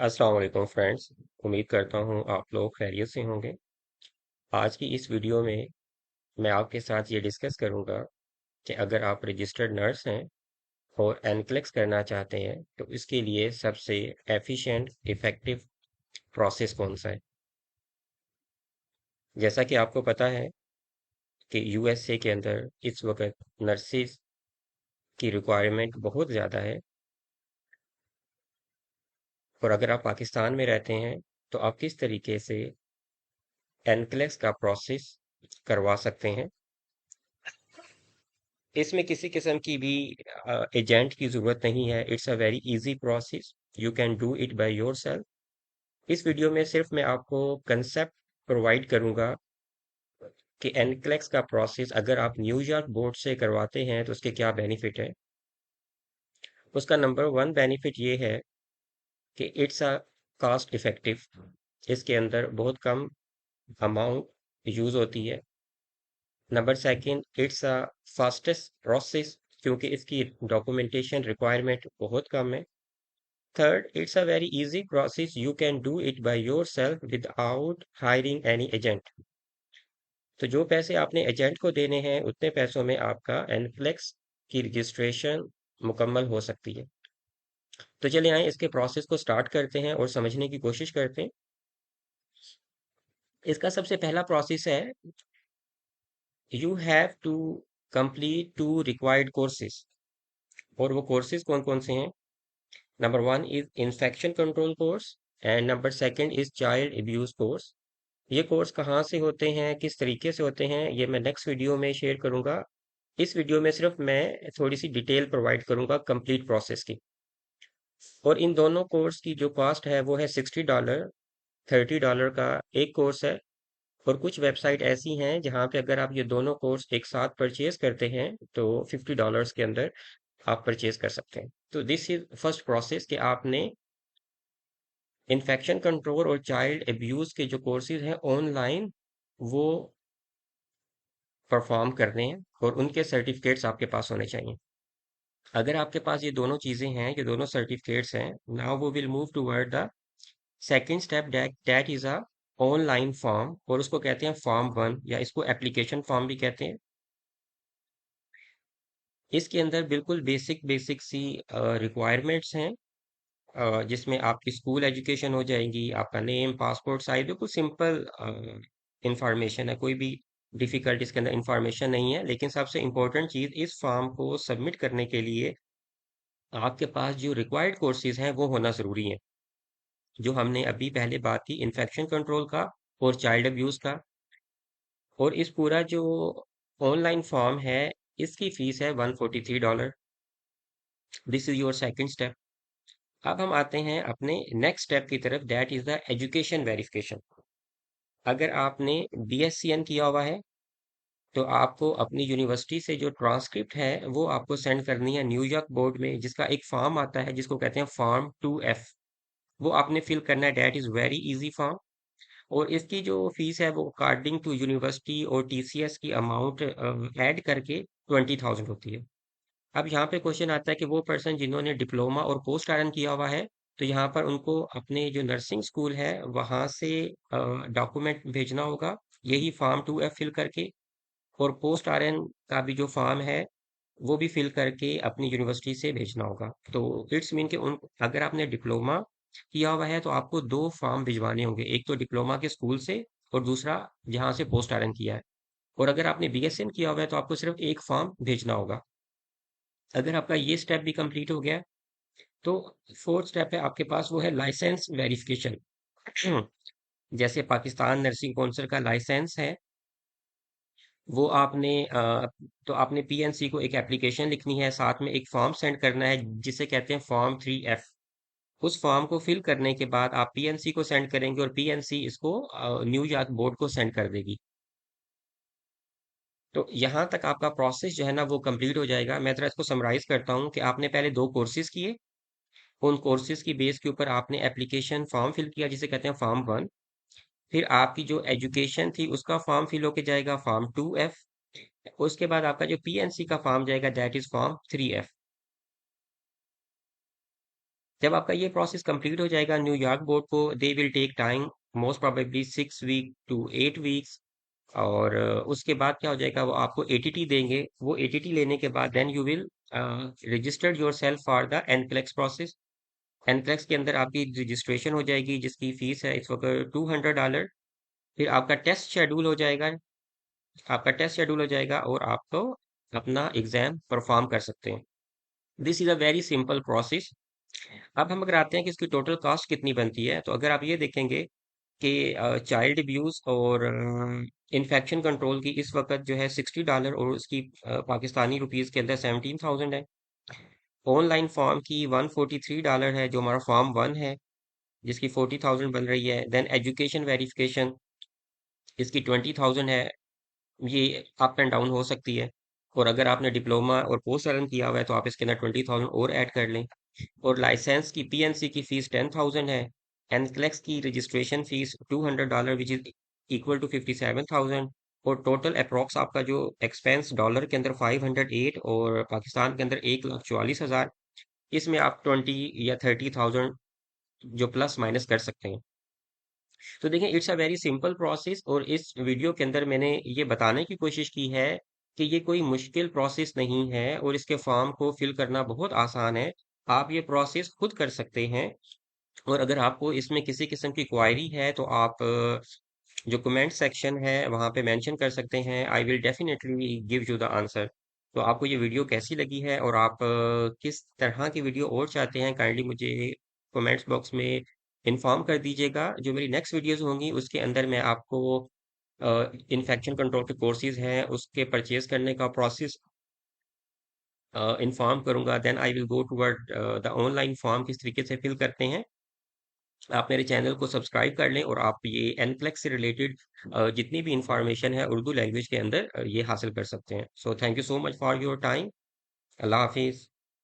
अस्सलाम वालेकुम फ्रेंड्स। उम्मीद करता हूँ आप लोग खैरियत से होंगे। आज की इस वीडियो में मैं आपके साथ ये डिस्कस करूँगा कि अगर आप रजिस्टर्ड नर्स हैं और एनक्लेक्स करना चाहते हैं तो इसके लिए सबसे एफिशिएंट इफ़ेक्टिव प्रोसेस कौन सा है। जैसा कि आपको पता है कि यूएसए के अंदर इस वक्त नर्सिस की रिक्वायरमेंट बहुत ज़्यादा है, और अगर आप पाकिस्तान में रहते हैं तो आप किस तरीके से एनक्लेक्स का प्रोसेस करवा सकते हैं। इसमें किसी किस्म की भी एजेंट की ज़रूरत नहीं है। It's a very easy process, you can do it by yourself. इस वीडियो में सिर्फ मैं आपको कंसेप्ट प्रोवाइड करूंगा कि एनक्लेक्स का प्रोसेस अगर आप न्यूयॉर्क बोर्ड से करवाते हैं तो उसके क्या बेनिफिट है। उसका नंबर वन बेनिफिट ये है कि इट्स अ कॉस्ट इफेक्टिव। इसके अंदर बहुत कम अमाउंट यूज़ होती है। Number second, it's a fastest process क्योंकि इसकी डॉक्यूमेंटेशन रिक्वायरमेंट बहुत कम है। Third, it's a very easy process. You can do it by yourself without hiring any agent. तो जो पैसे आपने एजेंट को देने हैं उतने पैसों में आपका एनफ्लेक्स की रजिस्ट्रेशन मुकम्मल हो सकती है। तो चलिए आए इसके प्रोसेस को स्टार्ट करते हैं और समझने की कोशिश करते हैं। इसका सबसे पहला प्रोसेस है, you have to complete two required courses. और वो कोर्सेज कौन कौन से हैं? Number one is infection control course and number second is child abuse course. ये कोर्स कहाँ से होते हैं, किस तरीके से होते हैं, ये मैं नेक्स्ट वीडियो में शेयर करूंगा। इस वीडियो में सिर्फ मैं थोड़ी सी डिटेल प्रोवाइड करूंगा कंप्लीट प्रोसेस की। और इन दोनों कोर्स की जो कॉस्ट है वो है $60। $30 का एक कोर्स है। और कुछ वेबसाइट ऐसी हैं जहाँ पे अगर आप ये दोनों कोर्स एक साथ परचेज करते हैं तो $50 के अंदर आप परचेज कर सकते हैं। तो दिस इज फर्स्ट प्रोसेस कि आपने इन्फेक्शन कंट्रोल और चाइल्ड एब्यूज के जो कोर्सेज हैं ऑनलाइन वो परफॉर्म करने हैं, और उनके सर्टिफिकेट्स आपके पास होने चाहिए। अगर आपके पास ये दोनों चीजें हैं, ये दोनों सर्टिफिकेट्स हैं, नाउ वो will move toward the second step, that is a online form, और उसको कहते हैं फॉर्म वन या इसको एप्लीकेशन फॉर्म भी कहते हैं। इसके अंदर बिल्कुल बेसिक बेसिक सी रिक्वायरमेंट्स हैं, जिसमें आपकी स्कूल एजुकेशन हो जाएगी, आपका नेम, पासपोर्ट साइज, बिल्कुल सिंपल इंफॉर्मेशन है, कोई भी डिफिकल्ट इसके अंदर इंफॉर्मेशन नहीं है। लेकिन सबसे इंपॉर्टेंट चीज़, इस फॉर्म को सबमिट करने के लिए आपके पास जो रिक्वायर्ड कोर्सेज हैं वो होना ज़रूरी है। जो हमने अभी पहले बात की इन्फेक्शन कंट्रोल का और चाइल्ड अब्यूज़ का। और इस पूरा जो ऑनलाइन फॉर्म है इसकी फ़ीस है $143। This is your second step. अब हम आते हैं अपने नेक्स्ट स्टेप की तरफ, that is the education verification. अगर आपने BSCN किया हुआ है तो आपको अपनी यूनिवर्सिटी से जो ट्रांसक्रिप्ट है वो आपको सेंड करनी है न्यूयॉर्क बोर्ड में, जिसका एक फॉर्म आता है जिसको कहते हैं फॉर्म 2F। वो आपने फिल करना है, that is very easy form. और इसकी जो फीस है वो अकॉर्डिंग टू यूनिवर्सिटी और TCS की अमाउंट ऐड करके 20,000 होती है। अब यहाँ पे क्वेश्चन आता है कि वो पर्सन जिन्होंने डिप्लोमा और पोस्ट आरएन किया हुआ है तो यहाँ पर उनको अपने जो नर्सिंग स्कूल है वहाँ से डॉक्यूमेंट भेजना होगा, यही फॉर्म 2F फिल करके। और पोस्ट आरएन का भी जो फॉर्म है वो भी फिल करके अपनी यूनिवर्सिटी से भेजना होगा। तो इट्स मीन कि उन अगर आपने डिप्लोमा किया हुआ है तो आपको दो फॉर्म भिजवाने होंगे, एक तो डिप्लोमा के स्कूल से और दूसरा जहाँ से पोस्ट आरएन किया है। और अगर आपने BSN किया हुआ है तो आपको सिर्फ एक फॉर्म भेजना होगा। अगर आपका ये स्टेप भी कंप्लीट हो गया तो फोर्थ स्टेप है आपके पास, वो है लाइसेंस वेरिफिकेशन। जैसे पाकिस्तान नर्सिंग कौंसिल का लाइसेंस है, वो आपने तो आपने PNC को एक एप्लीकेशन लिखनी है, साथ में एक फॉर्म सेंड करना है जिसे कहते हैं फॉर्म 3F। उस फॉर्म को फिल करने के बाद आप PNC को सेंड करेंगे और PNC इसको न्यूयॉर्क बोर्ड को सेंड कर देगी। तो यहाँ तक आपका प्रोसेस जो है ना वो कंप्लीट हो जाएगा। मैं जरा इसको समराइज करता हूँ कि आपने पहले दो कोर्सेज किए, उन कोर्सेज की बेस के ऊपर आपने एप्लीकेशन फॉर्म फिल किया जिसे कहते हैं फॉर्म वन। फिर आपकी जो एजुकेशन थी उसका फॉर्म फिल होके जाएगा फॉर्म 2F। उसके बाद आपका जो PNC का फॉर्म जाएगा दैट इज फॉर्म 3F। जब आपका ये प्रोसेस कंप्लीट हो जाएगा न्यूयॉर्क बोर्ड को, they will take time, most probably 6 week to 8 weeks. और उसके बाद क्या हो जाएगा, वो आपको एटीटी देंगे। वो एटीटी लेने के बाद then you will registered yourself for the NCLEX process. NCLEX के अंदर आपकी रजिस्ट्रेशन हो जाएगी, जिसकी फीस है इस वक्त $200। फिर आपका टेस्ट शेड्यूल हो जाएगा, और आपको अपना एग्जाम परफॉर्म कर सकते हैं। This is a very simple process. अब हम अगर आते हैं कि इसकी टोटल कॉस्ट कितनी बनती है, तो अगर आप ये देखेंगे कि चाइल्ड अब्यूज और इन्फेक्शन कंट्रोल की इस वक्त जो है $60, और उसकी पाकिस्तानी रुपीस के अंदर 17,000 है। ऑनलाइन फॉर्म की $143 है, जो हमारा फॉर्म 1 है, जिसकी 40,000 बन रही है। देन एजुकेशन वेरिफिकेशन, इसकी 20,000 है। ये अप एंड डाउन हो सकती है। और अगर आपने डिप्लोमा और पोस्ट रन किया हुआ है, तो आप इसके अंदर 20,000 और ऐड कर लें। और लाइसेंस की पीएनसी की फीस 10,000 है। एनक्लेक्स की registration fees $200, which is equal to 57,000। और टोटल अप्रोक्स आपका जो एक्सपेंस डॉलर के अंदर 508, और पाकिस्तान के अंदर 1,44,000। इसमें आप 20 या 30,000 जो प्लस माइनस कर सकते हैं। तो देखिए, it's a very simple process, और इस वीडियो के अंदर मैंने ये बताने की कोशिश की है कि ये कोई मुश्किल प्रोसेस नहीं है, और इसके फॉर्म को फिल करना बहुत आसान है। आप ये प्रोसेस खुद कर सकते हैं। और अगर आपको इसमें किसी किस्म की क्वायरी है, तो आप जो कमेंट सेक्शन है वहाँ पे मेंशन कर सकते हैं। I will definitely give you the answer. तो आपको ये वीडियो कैसी लगी है, और आप किस तरह की वीडियो और चाहते हैं, काइंडली मुझे कमेंट्स बॉक्स में इन्फॉर्म कर दीजिएगा। जो मेरी नेक्स्ट वीडियोस होंगी, उसके अंदर मैं आपको इन्फेक्शन कंट्रोल के कोर्सेज हैं, उसके परचेज करने का प्रोसेस इन्फॉर्म करूंगा। Then I will go toward the online form किस तरीके से फिल करते हैं। आप मेरे चैनल को सब्सक्राइब कर लें, और आप ये एनप्लेक्स से रिलेटेड जितनी भी इंफॉर्मेशन है उर्दू लैंग्वेज के अंदर ये हासिल कर सकते हैं। So thank you so much for your time. अल्लाह हाफिज़।